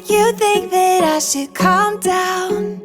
You think that I should calm down,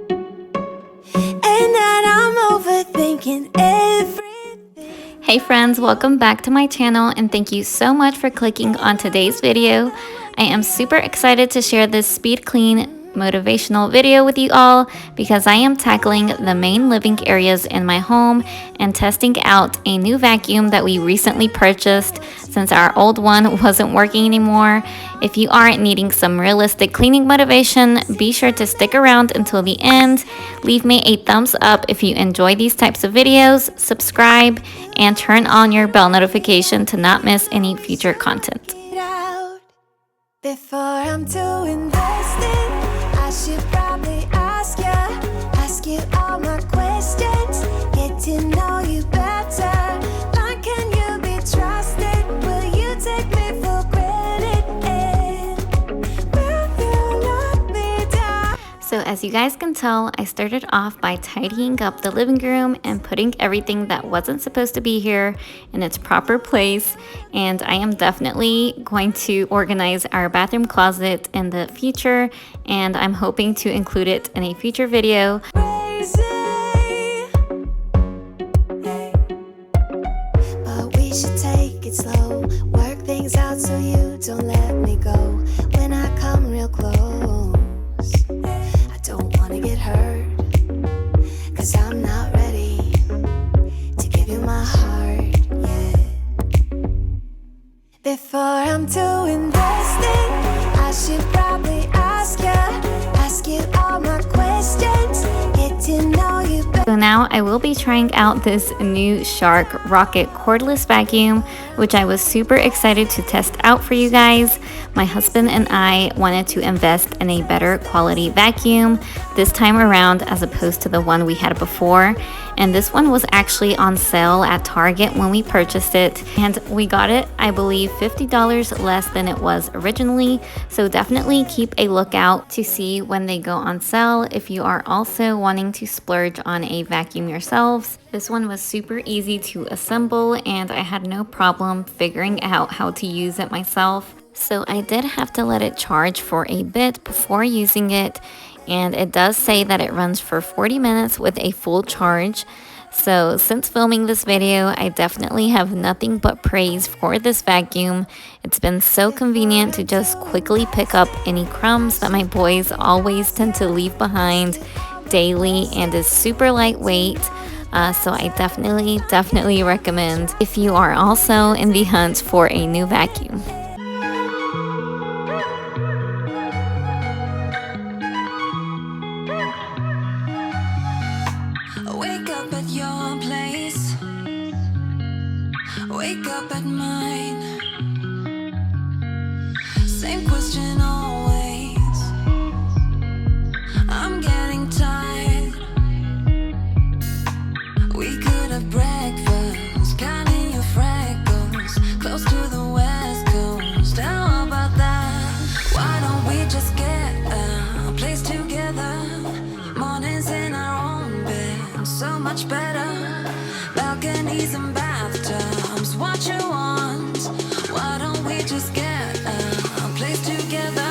and that I'm overthinking everything. Hey friends, welcome back to my channel and thank you so much for clicking on today's video. I am super excited to share this speed clean motivational video with you all because I am tackling the main living areas in my home and testing out a new vacuum that we recently purchased since our old one wasn't working anymore. If you are needing some realistic cleaning motivation, be sure to stick around until the end. Leave me a thumbs up if you enjoy these types of videos, subscribe, and turn on your bell notification to not miss any future content. Before I'm too invested, I should probably ask you all my questions, get to know you better. Like, can you be trusted? Will you take me for granted? And will you let me down? So as you guys can tell, I started off by tidying up the living room and putting everything that wasn't supposed to be here in its proper place. And I am definitely going to organize our bathroom closet in the future, and I'm hoping to include it in a future video. Crazy. But we should take it slow, work things out so you don't let me go. When I come real close, I don't wanna get hurt, 'cause I'm not ready to give you my heart yet. Before I'm too invested, I should probably ask you all my questions, get to know you better. So now I will be trying out this new Shark Rocket cordless vacuum, which I was super excited to test out for you guys. My husband and I wanted to invest in a better quality vacuum this time around as opposed to the one we had before. And this one was actually on sale at Target when we purchased it. And we got it, I believe, $50 less than it was originally. So definitely keep a lookout to see when they go on sale if you are also wanting to splurge on a vacuum yourselves. This one was super easy to assemble and I had no problem figuring out how to use it myself. So I did have to let it charge for a bit before using it, and it does say that it runs for 40 minutes with a full charge. So since filming this video, I definitely have nothing but praise for this vacuum. It's been so convenient to just quickly pick up any crumbs that my boys always tend to leave behind daily, and is super lightweight. So I definitely recommend if you are also in the hunt for a new vacuum. Wake up at your place, wake up at mine. Same question always. I'm getting tired. We could have breakfast, counting your freckles, close to the west coast. How about that? Why don't we just get a place together? Mornings in our own bed, so much better. Balconies and bathtubs, what you want? Why don't we just get a place together?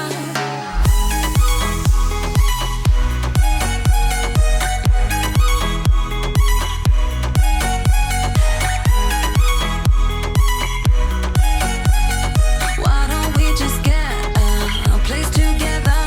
Why don't we just get a place together?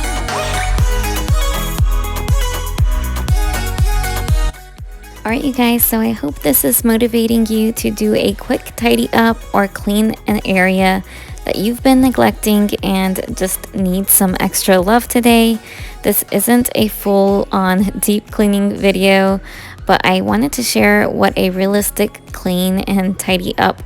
Alright you guys, so I hope this is motivating you to do a quick tidy up or clean an area that you've been neglecting and just need some extra love today. This isn't a full-on deep cleaning video, but I wanted to share what a realistic clean and tidy up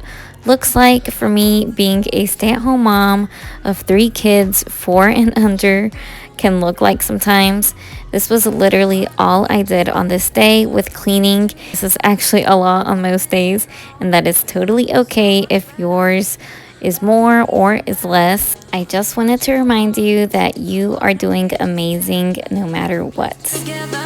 looks like for me, being a stay-at-home mom of 3 kids, 4 and under, can look like sometimes. This was literally all I did on this day with cleaning. This is actually a lot on most days, and that is totally okay if yours is more or is less. I just wanted to remind you that you are doing amazing no matter what. Together.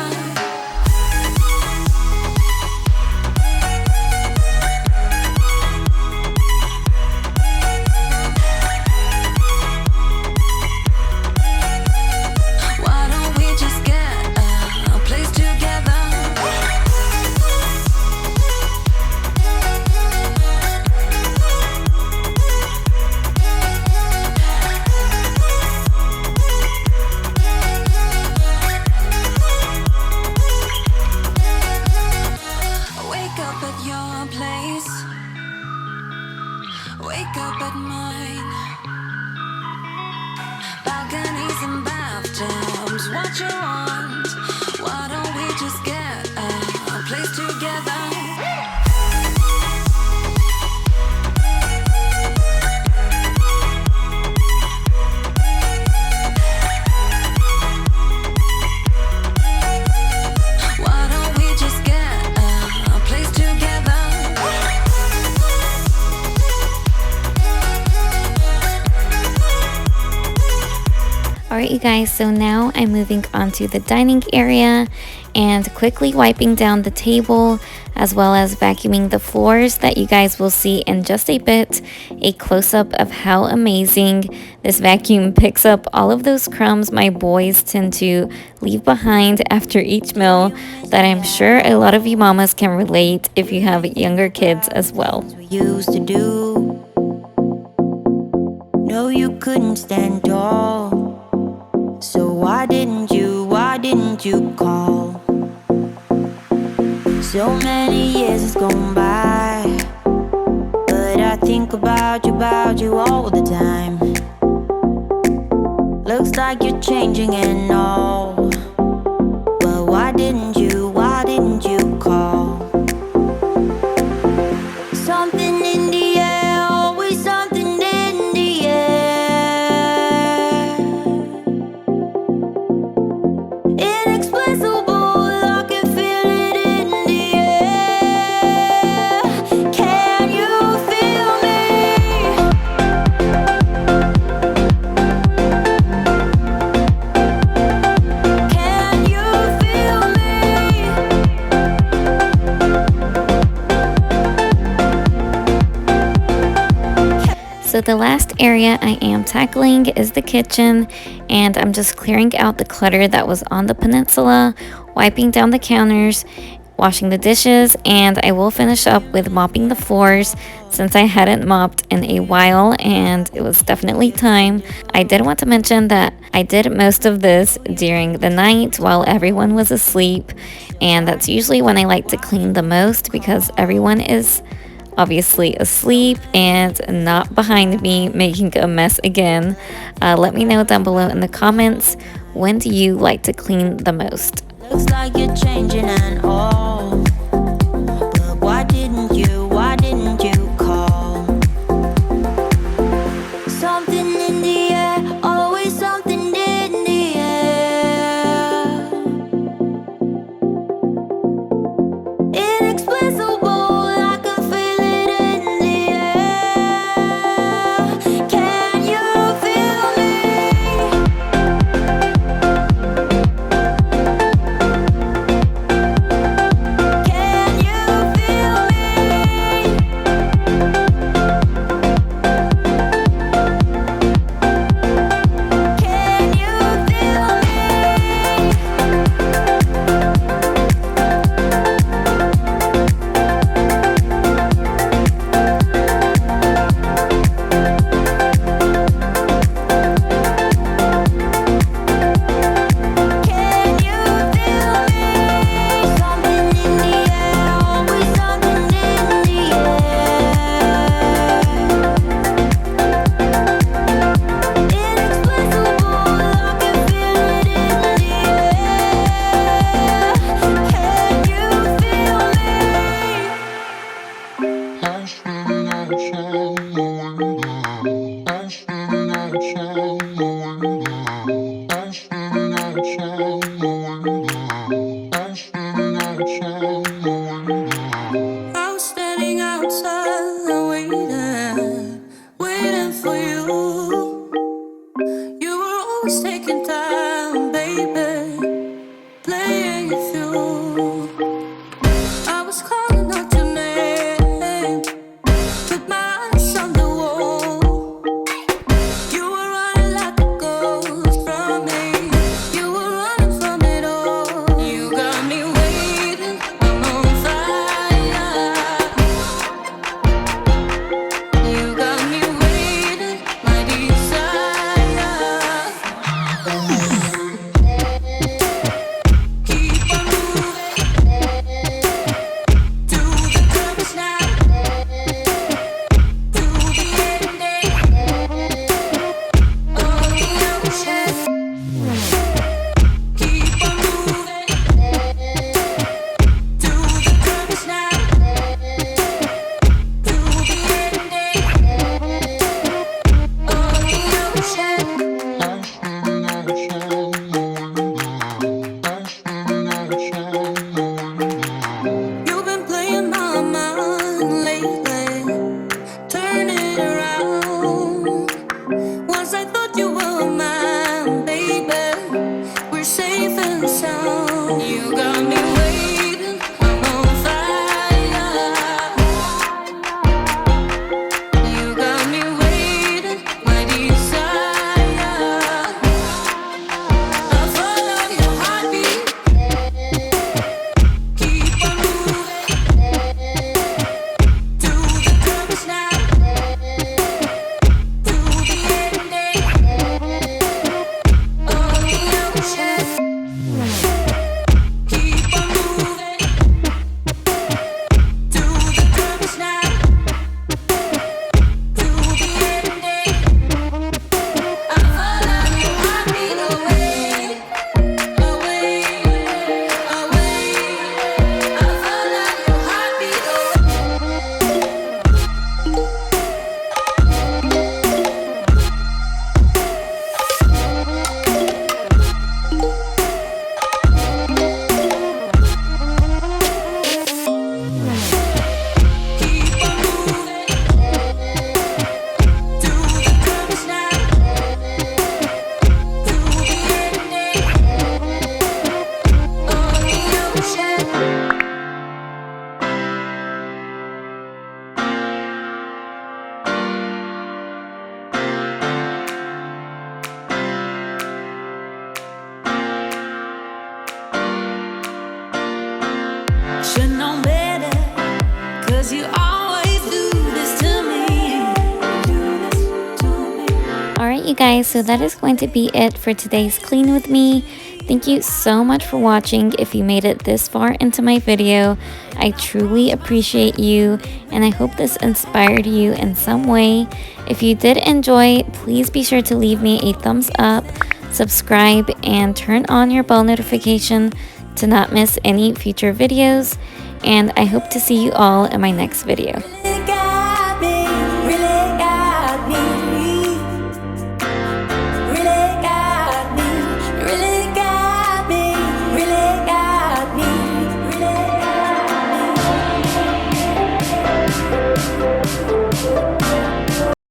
Wake up at mine. Balconies and bathtubs, what you want? Why don't we just get a place together? Why don't we just get a place together? Alright, you guys, so now I'm moving on to the dining area and quickly wiping down the table as well as vacuuming the floors that you guys will see in just a bit. A close-up of how amazing this vacuum picks up all of those crumbs my boys tend to leave behind after each meal that I'm sure a lot of you mamas can relate if you have younger kids as well. We used to do. No, you couldn't stand tall. So why didn't you call? So many years has gone by, but I think about you all the time. Looks like you're changing and all, but why didn't you call? Something in the air, always something in the air. Inexplicable, I can feel it in the air. Can you feel me? Can you feel me? So the last area I am tackling is the kitchen, and I'm just clearing out the clutter that was on the peninsula, wiping down the counters, washing the dishes, and I will finish up with mopping the floors since I hadn't mopped in a while and it was definitely time. I did want to mention that I did most of this during the night while everyone was asleep, and that's usually when I like to clean the most because everyone is obviously asleep and not behind me making a mess again. Let me know down below in the comments, when do you like to clean the most? Looks like you're changing and all, but why didn't you call? Something in the air, always something in the air. Inexplicable, I can feel it in the air. Can you feel me? Can you feel me? Can you feel me? Can you feel me? Something in the air, always something in the air. Inexplicable, I can feel it in the air. Can you feel me? I'm standing outside the window. I'm standing outside the window. I'm standing outside the window. I'm standing outside the window. I'm standing outside waiting for you. You were always taking time, baby, playing it through. I was calling out your name, with my eyes on you guys, so that is going to be it for today's clean with me. Thank you so much for watching. If you made it this far into my video, I truly appreciate you, and I hope this inspired you in some way. If you did enjoy, please be sure to leave me a thumbs up, subscribe, and turn on your bell notification to not miss any future videos. And I hope to see you all in my next video.